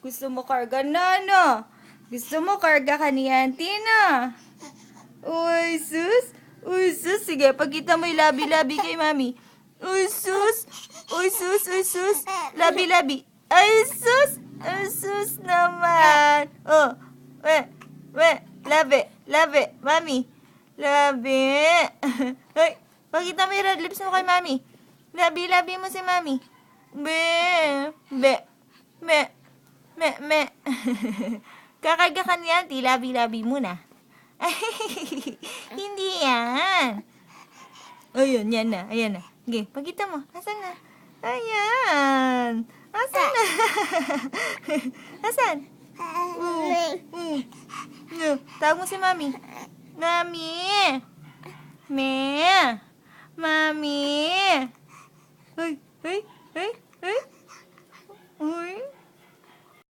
Gusto mo karga na, no? Gusto mo karga ka ni auntie, na? Uy, sus. Uy, sus. Sige, pagkita mo yung labi-labi kay mami. Uy, sus. Uy, sus. Uy, sus. Labi-labi. Ay, sus. Ay, sus naman. Oh, we. Labi. Labi. Mami. Labi. Ay, pagkita mo yung red lips mo kay mami. Labi-labi mo si mami. Be. Be. Me. Kakarga ka niya, labi-labi muna. Hindi yan. Ayun, yan na. Ayan na. Okay, pagkita mo. Asan na? Ayan. Asan na? Asan? Tawag mo si mami. Mami. Mami. Ay.